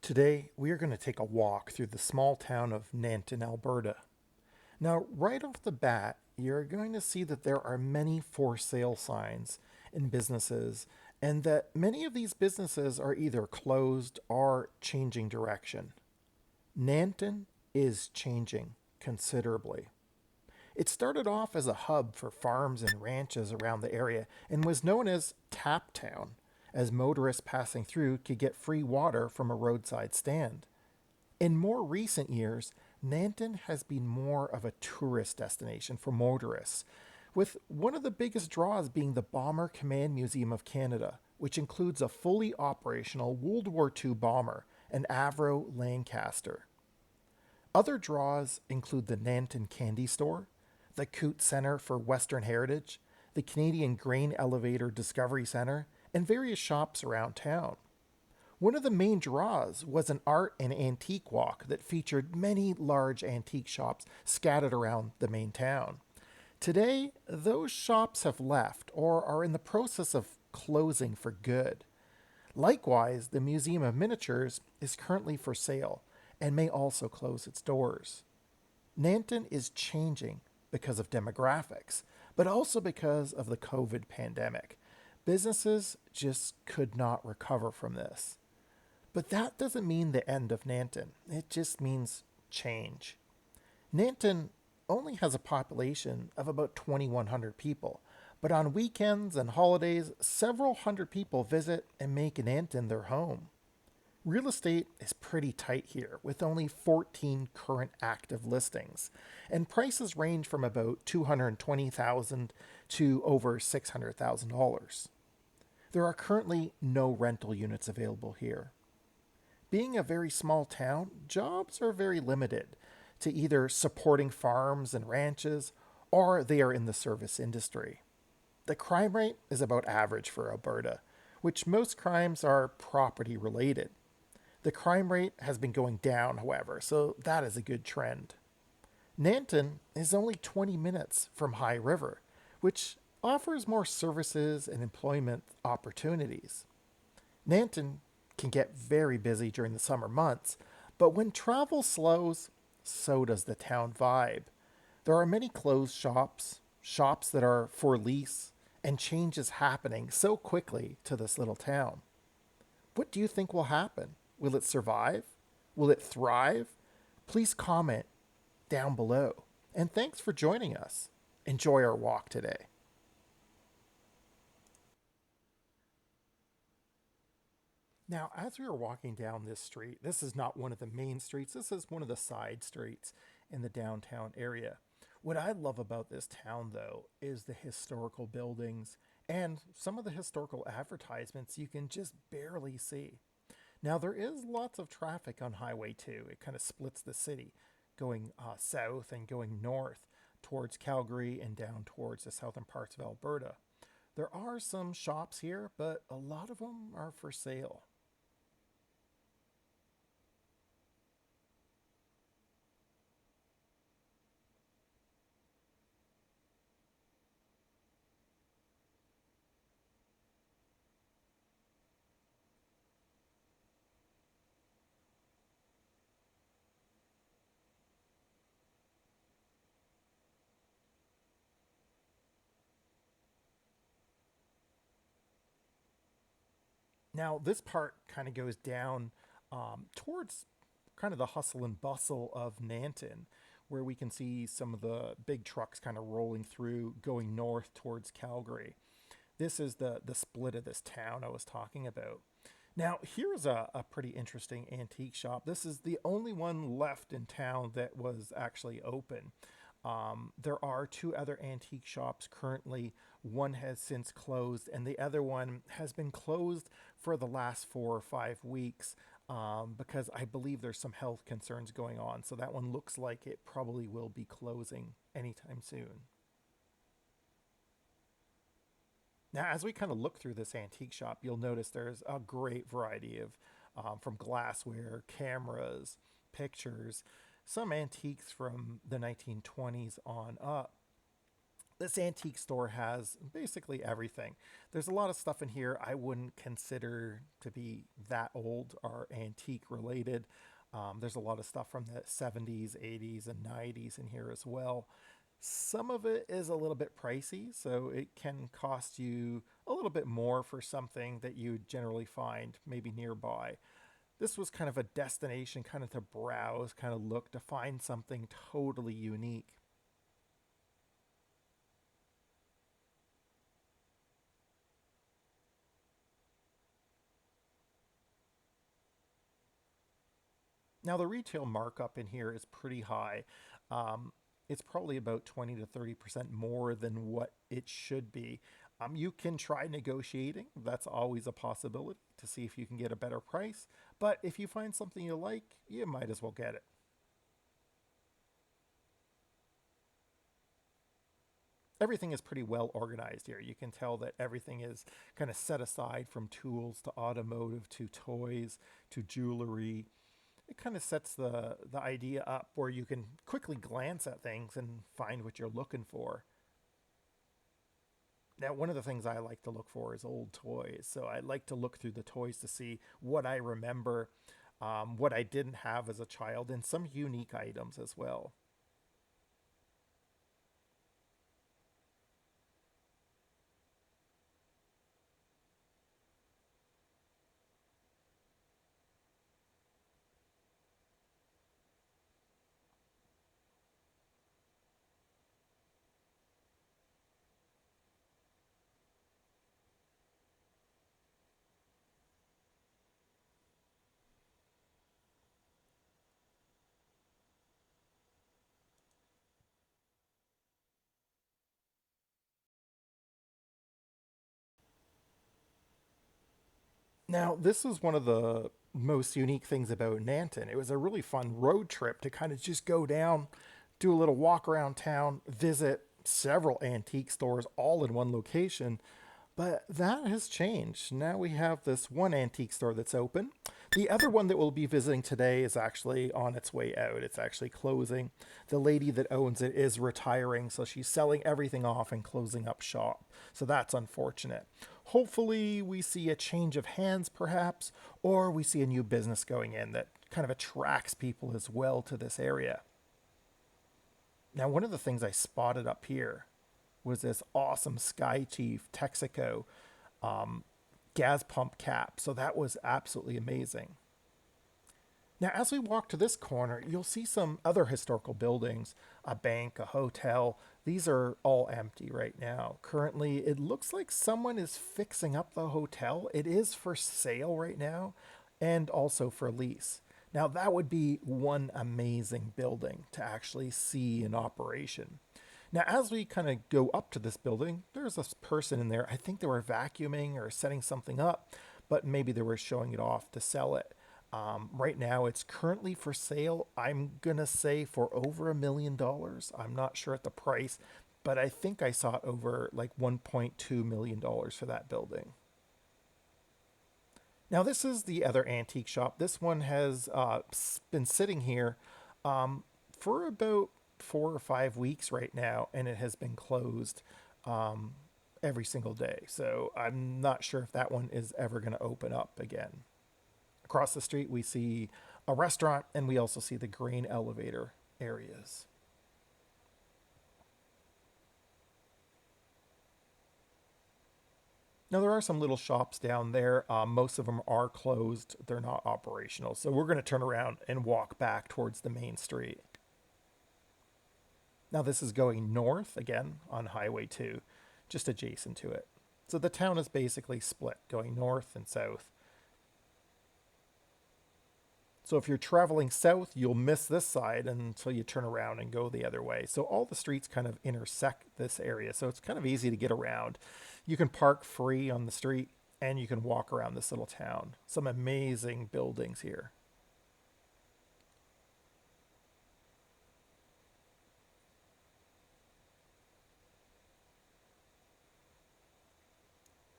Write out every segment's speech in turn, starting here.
Today, we are going to take a walk through the small town of Nanton, Alberta. Now, right off the bat, you're going to see that there are many for sale signs in businesses, and that many of these businesses are either closed or changing direction. Nanton is changing considerably. It started off as a hub for farms and ranches around the area and was known as Tap Town, as motorists passing through could get free water from a roadside stand. In more recent years, Nanton has been more of a tourist destination for motorists, with one of the biggest draws being the Bomber Command Museum of Canada, which includes a fully operational World War II bomber, an Avro Lancaster. Other draws include the Nanton Candy Store, the Coote Centre for Western Heritage, the Canadian Grain Elevator Discovery Centre, and various shops around town. One of the main draws was an art and antique walk that featured many large antique shops scattered around the main town. Today, those shops have left or are in the process of closing for good. Likewise, the Museum of Miniatures is currently for sale and may also close its doors. Nanton is changing because of demographics, but also because of the COVID pandemic. Businesses just could not recover from this. But that doesn't mean the end of Nanton. It just means change. Nanton only has a population of about 2,100 people, but on weekends and holidays, several hundred people visit and make Nanton their home. Real estate is pretty tight here, with only 14 current active listings, and prices range from about $220,000 to over $600,000. There are currently no rental units available here. Being a very small town, jobs are very limited to either supporting farms and ranches or they are in the service industry. The crime rate is about average for Alberta, which most crimes are property related. The crime rate has been going down, however, so that is a good trend. Nanton is only 20 minutes from High River, which offers more services and employment opportunities. Nanton can get very busy during the summer months, but when travel slows, so does the town vibe. There are many closed shops, shops that are for lease, and changes happening so quickly to this little town. What do you think will happen? Will it survive? Will it thrive? Please comment down below. And thanks for joining us. Enjoy our walk today. Now, as we were walking down this street, this is not one of the main streets, this is one of the side streets in the downtown area. What I love about this town, though, is the historical buildings and some of the historical advertisements you can just barely see. Now, there is lots of traffic on Highway 2. It kind of splits the city, going south and going north towards Calgary and down towards the southern parts of Alberta. There are some shops here, but a lot of them are for sale. Now, this part kind of goes down towards kind of the hustle and bustle of Nanton, where we can see some of the big trucks kind of rolling through, going north towards Calgary. This is the split of this town I was talking about. Now, here's a pretty interesting antique shop. This is the only one left in town that was actually open. There are two other antique shops currently. One has since closed, and the other one has been closed for the last 4 or 5 weeks because I believe there's some health concerns going on. So that one looks like it probably will be closing anytime soon. Now, as we kind of look through this antique shop, you'll notice there's a great variety of from glassware, cameras, pictures, some antiques from the 1920s on up. This antique store has basically everything. There's a lot of stuff in here I wouldn't consider to be that old or antique related. There's a lot of stuff from the 70s, 80s, and 90s in here as well. Some of it is a little bit pricey, so it can cost you a little bit more for something that you generally find maybe nearby. This was kind of a destination, kind of to browse, kind of look to find something totally unique. Now, the retail markup in here is pretty high. It's probably about 20 to 30% more than what it should be. You can try negotiating. That's always a possibility to see if you can get a better price. But if you find something you like, you might as well get it. Everything is pretty well organized here. You can tell that everything is kind of set aside, from tools to automotive to toys to jewelry. It kind of sets the idea up where you can quickly glance at things and find what you're looking for. Now, one of the things I like to look for is old toys. So I like to look through the toys to see what I remember, what I didn't have as a child, and some unique items as well. Now, this is one of the most unique things about Nanton. It was a really fun road trip to kind of just go down, do a little walk around town, visit several antique stores all in one location. But that has changed. Now we have this one antique store that's open. The other one that we'll be visiting today is actually on its way out. It's actually closing. The lady that owns it is retiring, so she's selling everything off and closing up shop. So that's unfortunate. Hopefully, we see a change of hands, perhaps, or we see a new business going in that kind of attracts people as well to this area. Now, one of the things I spotted up here was this awesome Sky Chief Texaco gas pump cap. So that was absolutely amazing. Now, as we walk to this corner, you'll see some other historical buildings, a bank, a hotel. These are all empty right now. Currently, it looks like someone is fixing up the hotel. It is for sale right now and also for lease. Now, that would be one amazing building to actually see in operation. Now, as we kind of go up to this building, there's this person in there. I think they were vacuuming or setting something up, but maybe they were showing it off to sell it. Right now, it's currently for sale. I'm going to say for over $1 million. I'm not sure at the price, but I think I saw it over like $1.2 million for that building. Now, this is the other antique shop. This one has been sitting here for about 4 or 5 weeks right now, and it has been closed every single day. So I'm not sure if that one is ever going to open up again. Across the street, we see a restaurant, and we also see the grain elevator areas. Now, there are some little shops down there. Most of them are closed, they're not operational. So we're going to turn around and walk back towards the main street. Now, this is going north again on Highway 2, just adjacent to it. So the town is basically split, going north and south. So if you're traveling south, you'll miss this side until you turn around and go the other way. So all the streets kind of intersect this area. So it's kind of easy to get around. You can park free on the street and you can walk around this little town. Some amazing buildings here.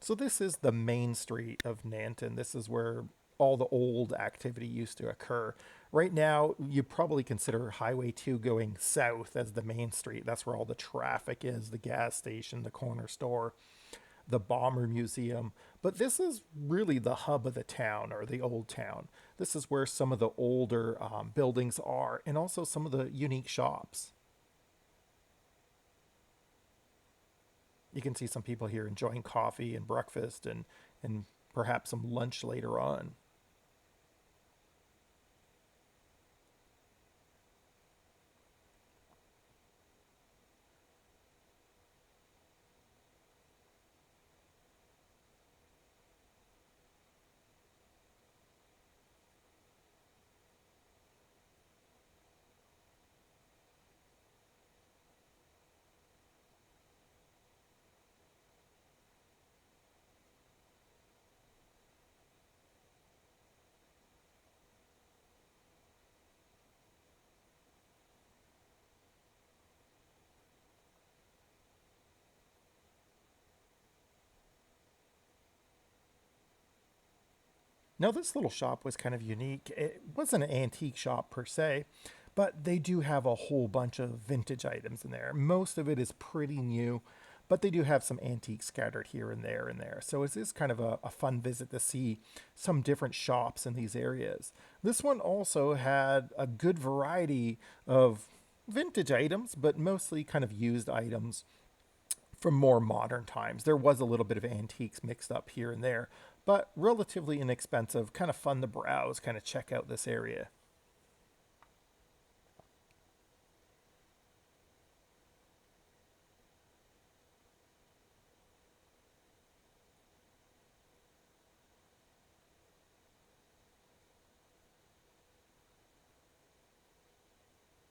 So this is the main street of Nanton. This is where all the old activity used to occur. Right now, you probably consider Highway 2 going south as the main street. That's where all the traffic is, the gas station, the corner store, the Bomber Museum. But this is really the hub of the town or the old town. This is where some of the older buildings are and also some of the unique shops. You can see some people here enjoying coffee and breakfast and perhaps some lunch later on. Now, this little shop was kind of unique. It wasn't an antique shop per se, but they do have a whole bunch of vintage items in there. Most of it is pretty new, but they do have some antiques scattered here and there and there. So it is kind of a fun visit to see some different shops in these areas. This one also had a good variety of vintage items, but mostly kind of used items from more modern times. There was a little bit of antiques mixed up here and there, but relatively inexpensive, kind of fun to browse, kind of check out this area.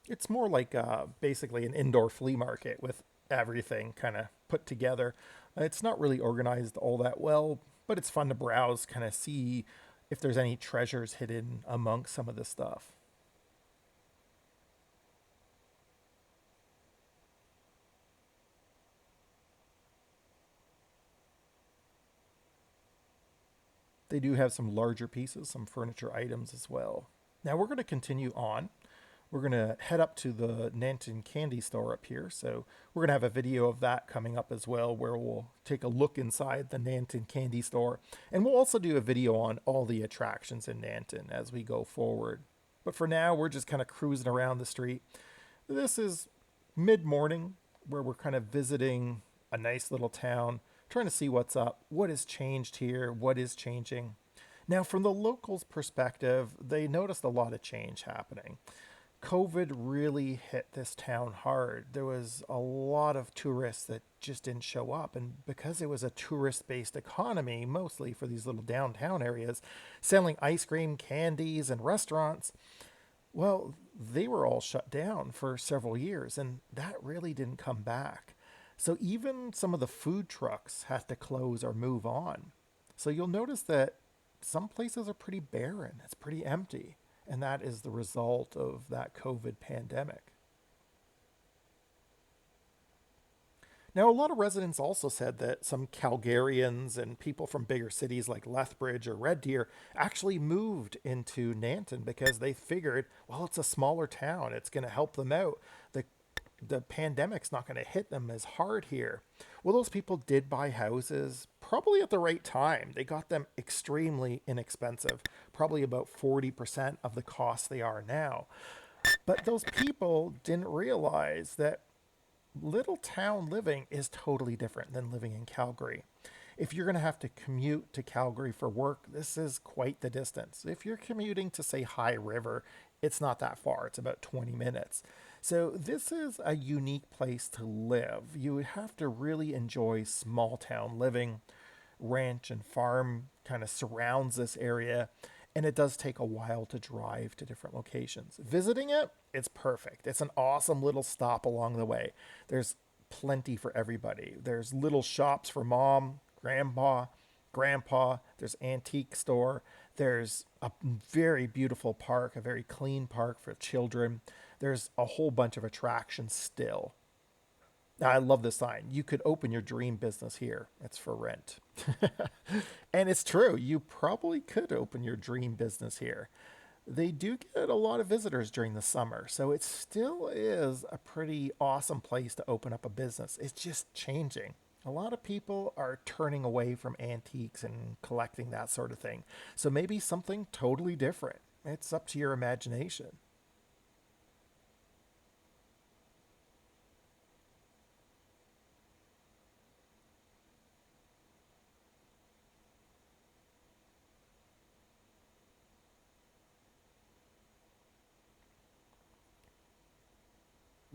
It's more like basically an indoor flea market with everything kind of put together. It's not really organized all that well, but it's fun to browse, kind of see if there's any treasures hidden amongst some of the stuff. They do have some larger pieces, some furniture items as well. Now we're going to continue on. We're going to head up to the Nanton candy store up here. So we're going to have a video of that coming up as well, where we'll take a look inside the Nanton candy store. And we'll also do a video on all the attractions in Nanton as we go forward. But for now, we're just kind of cruising around the street. This is mid morning, where we're kind of visiting a nice little town, trying to see what's up, what has changed here, what is changing. Now, from the locals' perspective, they noticed a lot of change happening. COVID really hit this town hard. There was a lot of tourists that just didn't show up. And because it was a tourist based economy, mostly for these little downtown areas, selling ice cream, candies, and restaurants, well, they were all shut down for several years. And that really didn't come back. So even some of the food trucks had to close or move on. So you'll notice that some places are pretty barren, it's pretty empty. And that is the result of that COVID pandemic. Now, a lot of residents also said that some Calgarians and people from bigger cities like Lethbridge or Red Deer actually moved into Nanton because they figured, well, it's a smaller town. It's going to help them out. The pandemic's not going to hit them as hard here. Well, those people did buy houses probably at the right time. They got them extremely inexpensive, probably about 40% of the cost they are now. But those people didn't realize that little town living is totally different than living in Calgary. If you're going to have to commute to Calgary for work, this is quite the distance. If you're commuting to, say, High River, it's not that far. It's about 20 minutes. So this is a unique place to live. You would have to really enjoy small town living. Ranch and farm kind of surrounds this area, and it does take a while to drive to different locations. Visiting it, it's perfect. It's an awesome little stop along the way. There's plenty for everybody. There's little shops for mom, grandpa, grandpa. There's antique store. There's a very beautiful park, a very clean park for children. There's a whole bunch of attractions still. I love this sign. You could open your dream business here. It's for rent. And it's true. You probably could open your dream business here. They do get a lot of visitors during the summer, so it still is a pretty awesome place to open up a business. It's just changing. A lot of people are turning away from antiques and collecting that sort of thing. So maybe something totally different. It's up to your imagination.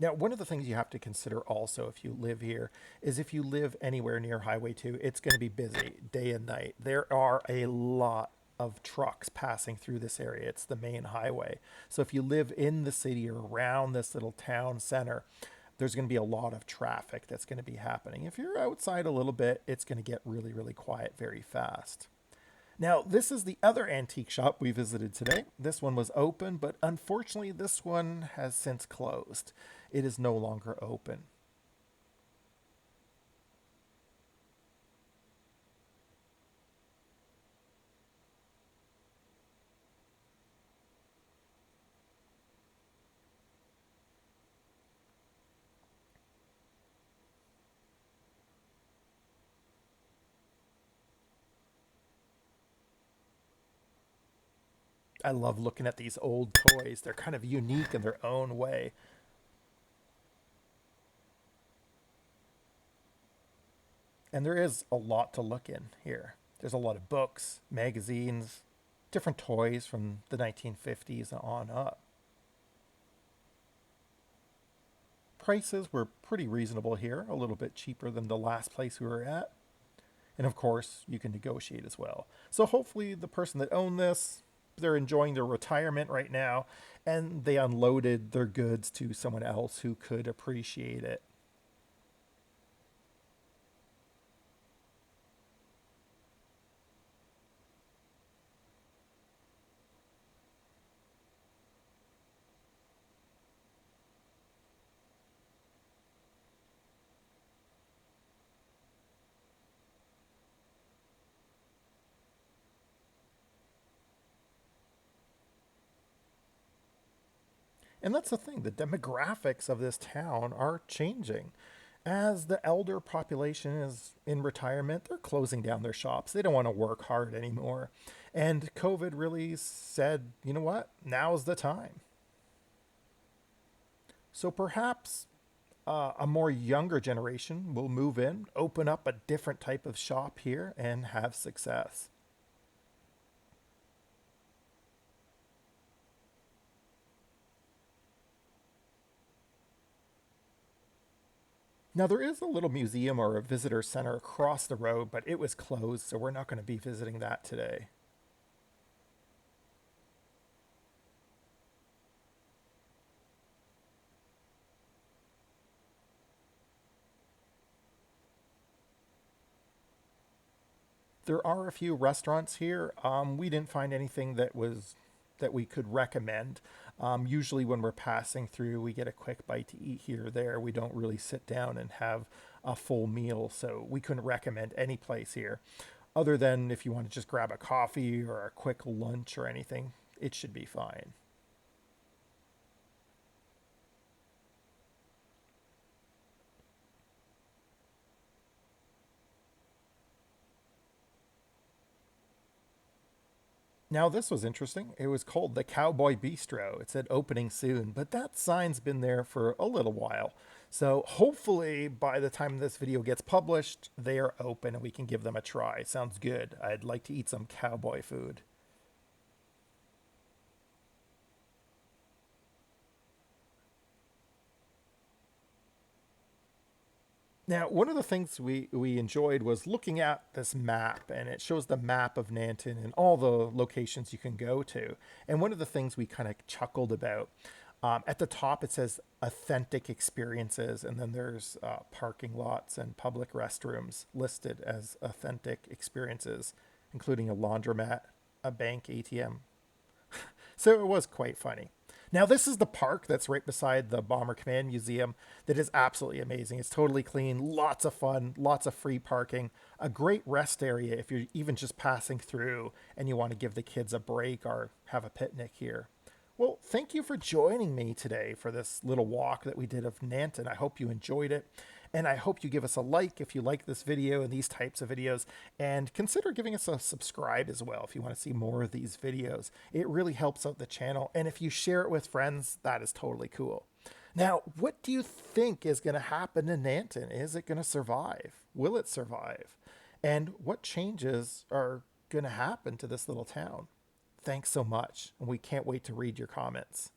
Now, one of the things you have to consider also if you live here is if you live anywhere near Highway 2, it's going to be busy day and night. There are a lot of trucks passing through this area. It's the main highway. So if you live in the city or around this little town center, there's going to be a lot of traffic that's going to be happening. If you're outside a little bit, it's going to get really, really quiet very fast. Now, this is the other antique shop we visited today. This one was open, but unfortunately, this one has since closed. It is no longer open. I love looking at these old toys. They're kind of unique in their own way. And there is a lot to look in here. There's a lot of books, magazines, different toys from the 1950s and on up. Prices were pretty reasonable here, a little bit cheaper than the last place we were at. And of course, you can negotiate as well. So hopefully, the person that owned this, they're enjoying their retirement right now, and they unloaded their goods to someone else who could appreciate it. And that's the thing, the demographics of this town are changing. As the elder population is in retirement, they're closing down their shops. They don't want to work hard anymore. And COVID really said, you know what? Now's the time. So perhaps a more younger generation will move in, open up a different type of shop here, and have success. Now, there is a little museum or a visitor center across the road, but it was closed, so we're not going to be visiting that today. There are a few restaurants here. We didn't find anything that we could recommend. Usually, when we're passing through, we get a quick bite to eat here or there. We don't really sit down and have a full meal, so we couldn't recommend any place here. Other than if you want to just grab a coffee or a quick lunch or anything, it should be fine. Now, this was interesting. It was called the Cowboy Bistro. It said opening soon, but that sign's been there for a little while. So hopefully, by the time this video gets published, they are open and we can give them a try. Sounds good. I'd like to eat some cowboy food. Now, one of the things we enjoyed was looking at this map, and it shows the map of Nanton and all the locations you can go to. And one of the things we kind of chuckled about, at the top it says authentic experiences, and then there's parking lots and public restrooms listed as authentic experiences, including a laundromat, a bank ATM. So it was quite funny. Now, this is the park that's right beside the Bomber Command Museum that is absolutely amazing. It's totally clean, lots of fun, lots of free parking, a great rest area if you're even just passing through and you want to give the kids a break or have a picnic here. Well, thank you for joining me today for this little walk that we did of Nanton. I hope you enjoyed it. And I hope you give us a like if you like this video and these types of videos. And consider giving us a subscribe as well if you want to see more of these videos. It really helps out the channel. And if you share it with friends, that is totally cool. Now, what do you think is going to happen to Nanton? Is it going to survive? Will it survive? And what changes are going to happen to this little town? Thanks so much. And we can't wait to read your comments.